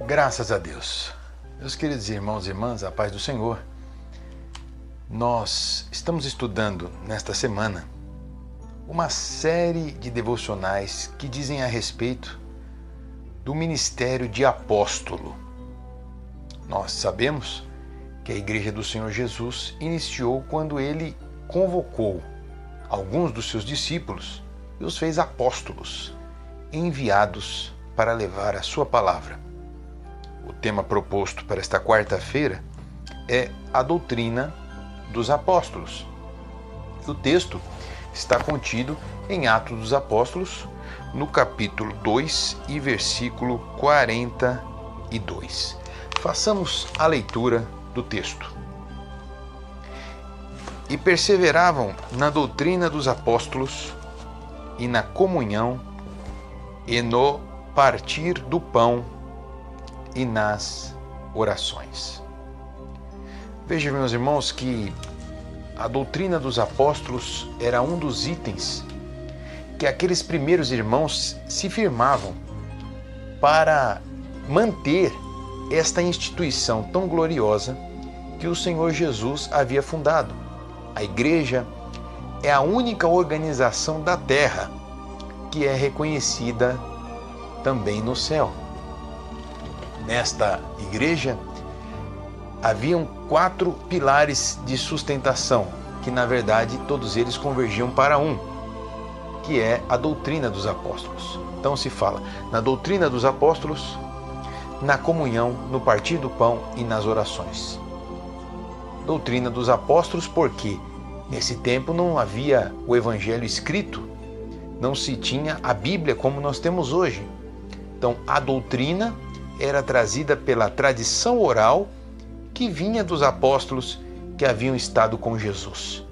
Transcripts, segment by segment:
Graças a Deus. Meus queridos irmãos e irmãs, a paz do Senhor. Nós estamos estudando nesta semana uma série de devocionais que dizem a respeito do ministério de apóstolo. Nós sabemos que a Igreja do Senhor Jesus iniciou quando ele convocou alguns dos seus discípulos e os fez apóstolos, enviados para levar a sua palavra. O tema proposto para esta quarta-feira é a doutrina dos apóstolos. O texto está contido em Atos dos Apóstolos, no capítulo 2 e versículo 42. Façamos a leitura do texto. E perseveravam na doutrina dos apóstolos e na comunhão e no partir do pão e nas orações. Vejam, meus irmãos, que a doutrina dos apóstolos era um dos itens que aqueles primeiros irmãos se firmavam para manter esta instituição tão gloriosa que o Senhor Jesus havia fundado. A igreja é a única organização da terra que é reconhecida também no céu. Nesta igreja haviam 4 pilares de sustentação, que na verdade todos eles convergiam para um, que é a doutrina dos apóstolos. Então se fala na doutrina dos apóstolos, na comunhão, no partir do pão e nas orações. Doutrina dos apóstolos porque nesse tempo não havia o evangelho escrito, não se tinha a Bíblia como nós temos hoje. Então a doutrina era trazida pela tradição oral que vinha dos apóstolos que haviam estado com Jesus.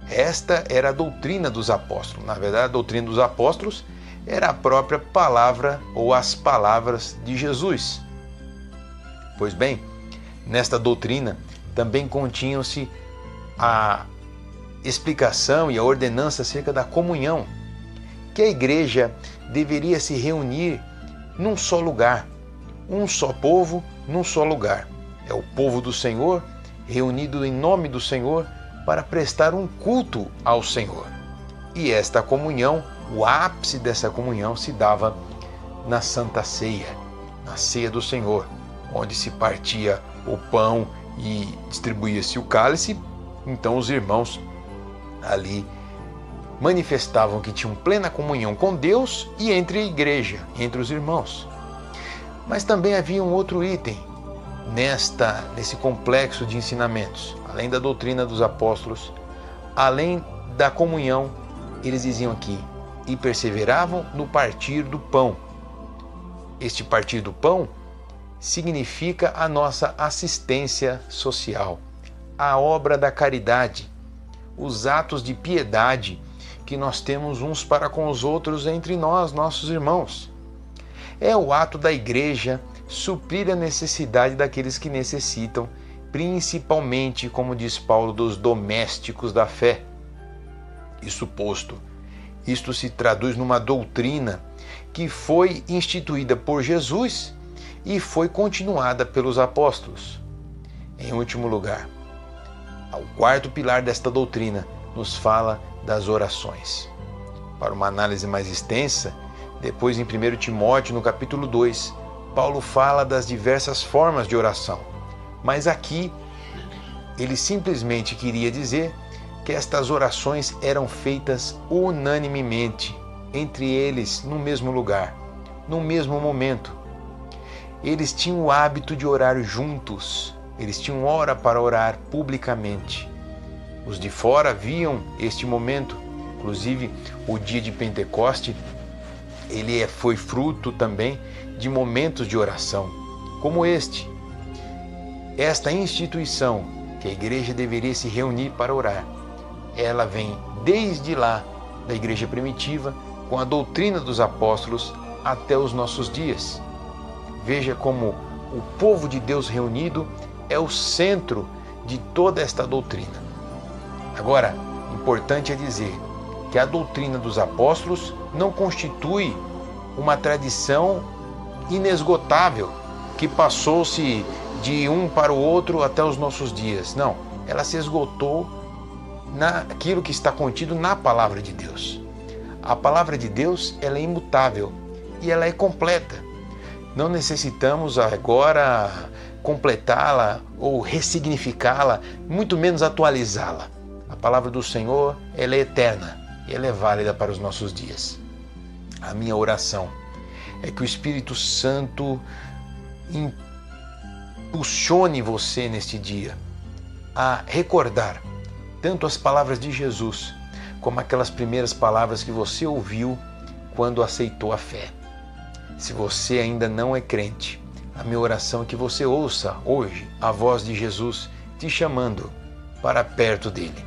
Esta era a doutrina dos apóstolos. Na verdade, a doutrina dos apóstolos era a própria palavra ou as palavras de Jesus. Pois bem, nesta doutrina também continham-se a explicação e a ordenança acerca da comunhão, que a igreja deveria se reunir num só lugar, um só povo, num só lugar. É o povo do Senhor, reunido em nome do Senhor, para prestar um culto ao Senhor. E esta comunhão, o ápice dessa comunhão se dava na Santa Ceia, na Ceia do Senhor, onde se partia o pão e distribuía-se o cálice. Então os irmãos ali manifestavam que tinham plena comunhão com Deus e entre a igreja, entre os irmãos. Mas também havia um outro item nesse complexo de ensinamentos. Além da doutrina dos apóstolos, além da comunhão, eles diziam aqui, e perseveravam no partir do pão. Este partir do pão significa a nossa assistência social, a obra da caridade, os atos de piedade que nós temos uns para com os outros entre nós, nossos irmãos. É o ato da igreja suprir a necessidade daqueles que necessitam, principalmente, como diz Paulo, dos domésticos da fé. Isso posto, isto se traduz numa doutrina que foi instituída por Jesus e foi continuada pelos apóstolos. Em último lugar, o quarto pilar desta doutrina nos fala das orações. Para uma análise mais extensa, depois em 1 Timóteo, no capítulo 2, Paulo fala das diversas formas de oração. Mas aqui, ele simplesmente queria dizer que estas orações eram feitas unanimemente, entre eles, no mesmo lugar, no mesmo momento. Eles tinham o hábito de orar juntos, eles tinham hora para orar publicamente. Os de fora viam este momento, inclusive o dia de Pentecoste, ele foi fruto também de momentos de oração, como este. Esta instituição, que a igreja deveria se reunir para orar, ela vem desde lá da igreja primitiva, com a doutrina dos apóstolos, até os nossos dias. Veja como o povo de Deus reunido é o centro de toda esta doutrina. Agora, importante é dizer que a doutrina dos apóstolos não constitui uma tradição inesgotável que passou-se de um para o outro até os nossos dias. Não, ela se esgotou naquilo que está contido na palavra de Deus. A palavra de Deus, ela é imutável e ela é completa. Não necessitamos agora completá-la ou ressignificá-la, muito menos atualizá-la. A palavra do Senhor, ela é eterna e ela é válida para os nossos dias. A minha oração é que o Espírito Santo impulsione você neste dia a recordar tanto as palavras de Jesus como aquelas primeiras palavras que você ouviu quando aceitou a fé. Se você ainda não é crente, a minha oração é que você ouça hoje a voz de Jesus te chamando para perto dele.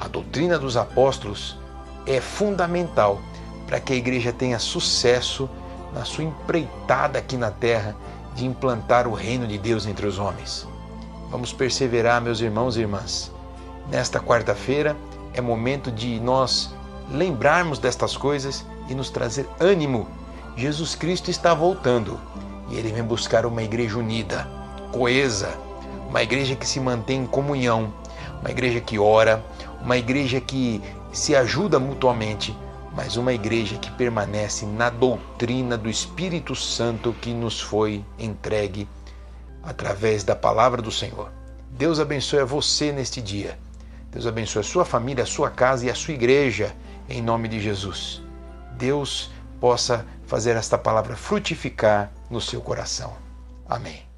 A doutrina dos apóstolos é fundamental para que a igreja tenha sucesso na sua empreitada aqui na terra de implantar o reino de Deus entre os homens. Vamos perseverar, meus irmãos e irmãs. Nesta quarta-feira é momento de nós lembrarmos destas coisas e nos trazer ânimo. Jesus Cristo está voltando e Ele vem buscar uma igreja unida, coesa, uma igreja que se mantém em comunhão, uma igreja que ora, uma igreja que se ajuda mutuamente, mas uma igreja que permanece na doutrina do Espírito Santo que nos foi entregue através da palavra do Senhor. Deus abençoe a você neste dia. Deus abençoe a sua família, a sua casa e a sua igreja, em nome de Jesus. Deus possa fazer esta palavra frutificar no seu coração. Amém.